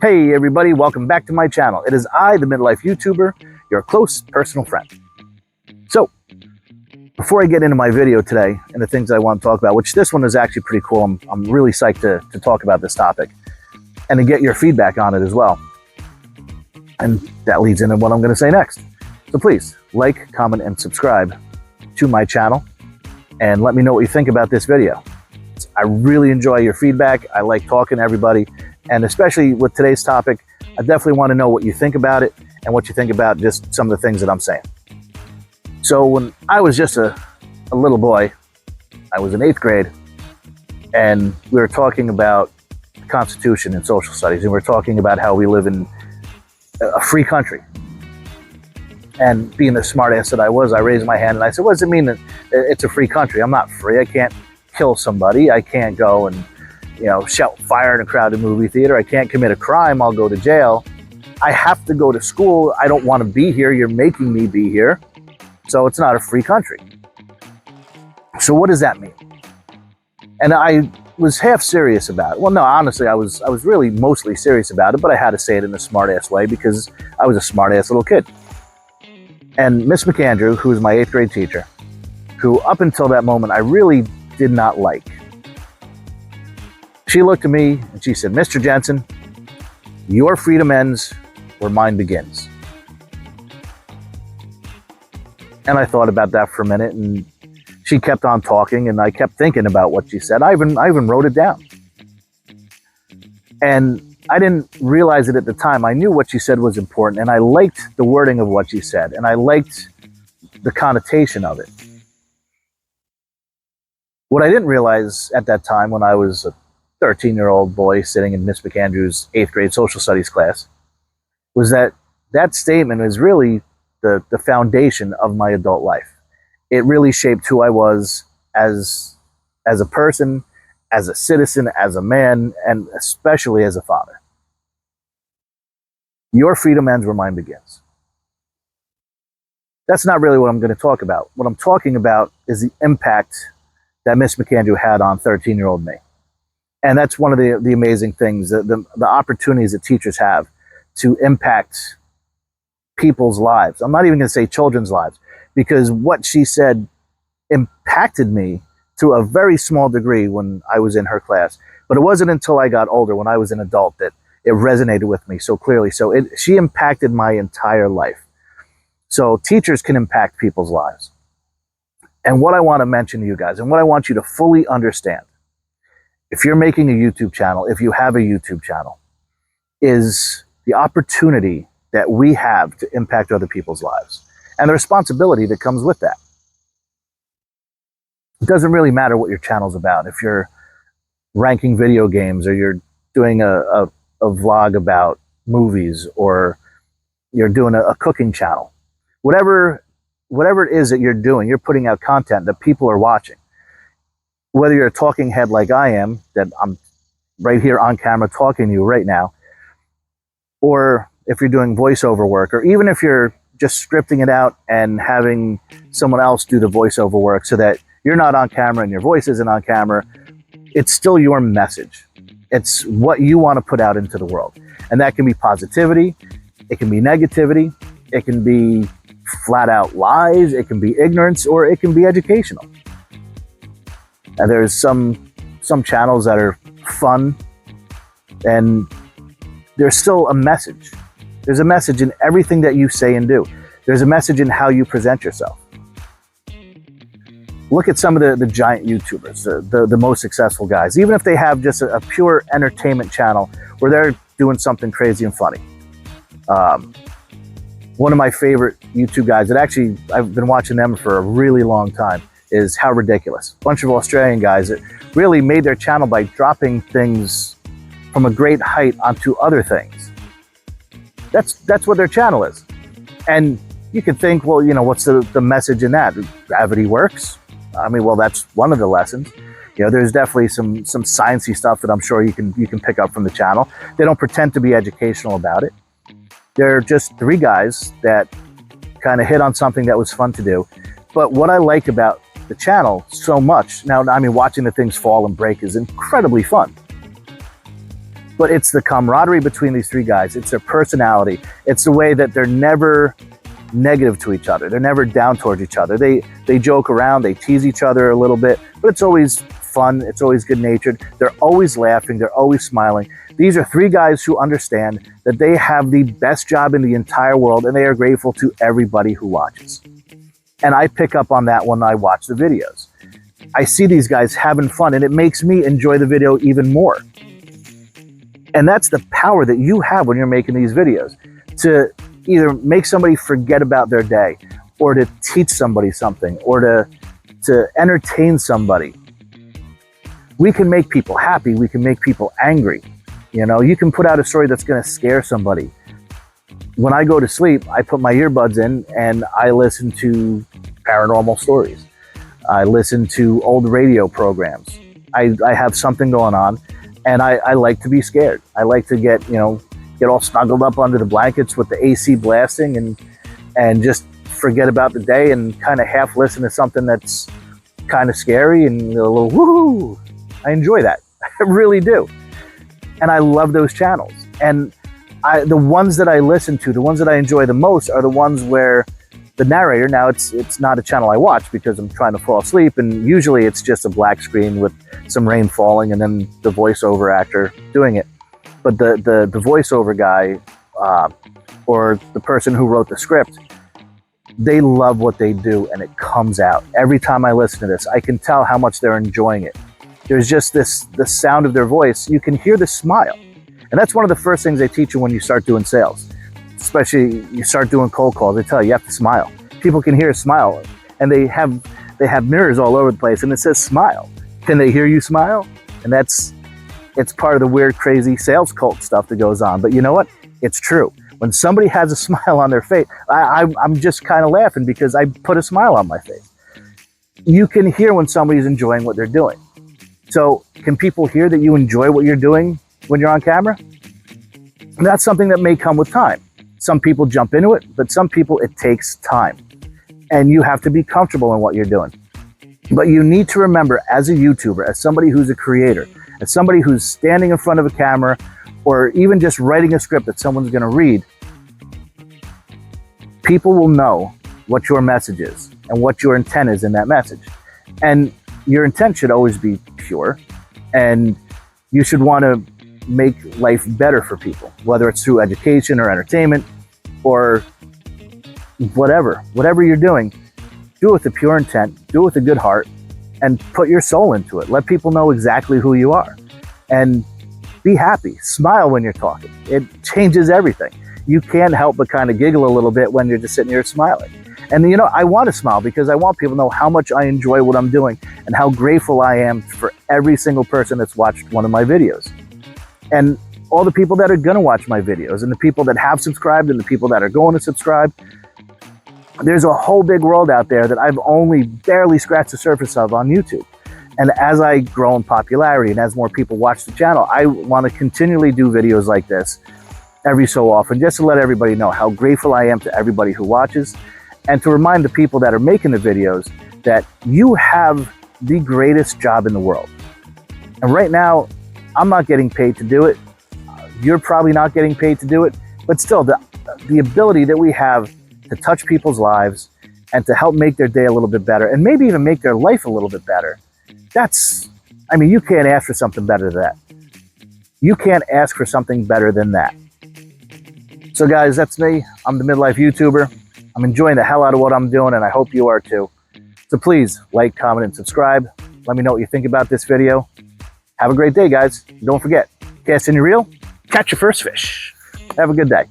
Hey everybody, welcome back to my channel. It is I, the Midlife YouTuber, your close personal friend. So, before I get into my video today and the things I want to talk about, which this one is actually pretty cool, I'm really psyched to talk about this topic and to get your feedback on it as well. And that leads into what I'm going to say next. So please, like, comment, and subscribe to my channel and let me know what you think about this video. I really enjoy your feedback. I like talking to everybody. And especially with today's topic, I definitely want to know what you think about it and what you think about just some of the things that I'm saying. So when I was just a little boy, I was in 8th grade, and we were talking about the Constitution and social studies, and we were talking about how we live in a free country. And being the smartass that I was, I raised my hand and I said, what does it mean that it's a free country? I'm not free. I can't kill somebody. I can't go and shout fire in a crowded movie theater. I can't commit a crime. I'll go to jail. I have to go to school. I don't want to be here. You're making me be here. So it's not a free country. So what does that mean? And I was half serious about it. Well, no, honestly, I was really mostly serious about it, but I had to say it in a smart ass way because I was a smart ass little kid. And Miss McAndrew, who was my 8th grade teacher, who up until that moment I really did not like, she looked at me and she said, Mr. Jensen, your freedom ends where mine begins. And I thought about that for a minute, and she kept on talking, and I kept thinking about what she said. I even wrote it down. And I didn't realize it at the time. I knew what she said was important, and I liked the wording of what she said, and I liked the connotation of it. What I didn't realize at that time, when I was a 13-year-old boy sitting in Miss McAndrew's 8th grade social studies class, was that statement is really the foundation of my adult life. It really shaped who I was as a person, as a citizen, as a man, and especially as a father. Your freedom ends where mine begins. That's not really what I'm going to talk about. What I'm talking about is the impact that Miss McAndrew had on 13-year-old me. And that's one of the amazing things, the opportunities that teachers have to impact people's lives. I'm not even going to say children's lives, because what she said impacted me to a very small degree when I was in her class. But it wasn't until I got older, when I was an adult, that it resonated with me so clearly. So she impacted my entire life. So teachers can impact people's lives. And what I want to mention to you guys, and what I want you to fully understand, if you're making a YouTube channel, if you have a YouTube channel, is the opportunity that we have to impact other people's lives and the responsibility that comes with that. It doesn't really matter what your channel's about. If you're ranking video games, or you're doing a vlog about movies, or you're doing a cooking channel, whatever it is that you're doing, you're putting out content that people are watching. Whether you're a talking head like I am, that I'm right here on camera talking to you right now, or if you're doing voiceover work, or even if you're just scripting it out and having someone else do the voiceover work so that you're not on camera and your voice isn't on camera, it's still your message. It's what you want to put out into the world. And that can be positivity, it can be negativity, it can be flat out lies, it can be ignorance, or it can be educational. And there's some channels that are fun, and there's still a message. There's a message in everything that you say and do. There's a message in how you present yourself. Look at some of the giant YouTubers, the most successful guys, even if they have just a pure entertainment channel where they're doing something crazy and funny. One of my favorite YouTube guys that actually I've been watching them for a really long time is How Ridiculous. A bunch of Australian guys that really made their channel by dropping things from a great height onto other things. That's what their channel is. And you could think, well, what's the message in that? Gravity works. I mean, well, that's one of the lessons. There's definitely some sciencey stuff that I'm sure you can pick up from the channel. They don't pretend to be educational about it. They're just 3 guys that kind of hit on something that was fun to do. But what I like about the channel so much, now, I mean, watching the things fall and break is incredibly fun. But it's the camaraderie between these three guys. It's their personality. It's the way that they're never negative to each other. They're never down towards each other. They joke around, they tease each other a little bit, but it's always fun. It's always good natured. They're always laughing. They're always smiling. These are three guys who understand that they have the best job in the entire world, and they are grateful to everybody who watches. And I pick up on that when I watch the videos. I see these guys having fun, and it makes me enjoy the video even more. And that's the power that you have when you're making these videos, to either make somebody forget about their day, or to teach somebody something, or to entertain somebody. We can make people happy. We can make people angry. You know, you can put out a story that's going to scare somebody. When I go to sleep, I put my earbuds in and I listen to paranormal stories. I listen to old radio programs. I have something going on, and I like to be scared. I like to get all snuggled up under the blankets with the AC blasting and just forget about the day and kind of half listen to something that's kind of scary and a little woo. I enjoy that. I really do. And I love those channels. And the ones that I listen to, the ones that I enjoy the most are the ones where the narrator, now it's not a channel I watch because I'm trying to fall asleep, and usually it's just a black screen with some rain falling and then the voiceover actor doing it. But the voiceover guy or the person who wrote the script, they love what they do, and it comes out. Every time I listen to this, I can tell how much they're enjoying it. There's just the sound of their voice. You can hear the smile. And that's one of the first things they teach you when you start doing sales. Especially you start doing cold calls, they tell you have to smile. People can hear a smile, and they have mirrors all over the place, and it says smile. Can they hear you smile? And it's part of the weird, crazy sales cult stuff that goes on. But you know what? It's true. When somebody has a smile on their face, I'm just kind of laughing because I put a smile on my face. You can hear when somebody's enjoying what they're doing. So can people hear that you enjoy what you're doing when you're on camera? And that's something that may come with time. Some people jump into it, but some people it takes time. And you have to be comfortable in what you're doing. But you need to remember, as a YouTuber, as somebody who's a creator, as somebody who's standing in front of a camera, or even just writing a script that someone's going to read, people will know what your message is and what your intent is in that message. And your intent should always be pure, and you should want to make life better for people, whether it's through education or entertainment or whatever you're doing. Do it with a pure intent, do it with a good heart, and put your soul into it. Let people know exactly who you are, and be happy. Smile when you're talking. It changes everything. You can't help but kind of giggle a little bit when you're just sitting here smiling. And I want to smile because I want people to know how much I enjoy what I'm doing and how grateful I am for every single person that's watched one of my videos. And all the people that are going to watch my videos, and the people that have subscribed, and the people that are going to subscribe. There's a whole big world out there that I've only barely scratched the surface of on YouTube. And as I grow in popularity and as more people watch the channel, I want to continually do videos like this every so often, just to let everybody know how grateful I am to everybody who watches, and to remind the people that are making the videos that you have the greatest job in the world. And right now, I'm not getting paid to do it. You're probably not getting paid to do it, but still, the ability that we have to touch people's lives and to help make their day a little bit better, and maybe even make their life a little bit better, you can't ask for something better than that. You can't ask for something better than that. So guys, that's me. I'm the Midlife YouTuber. I'm enjoying the hell out of what I'm doing, and I hope you are too. So please like, comment, and subscribe. Let me know what you think about this video. Have a great day, guys. Don't forget, cast in your reel, catch your first fish. Have a good day.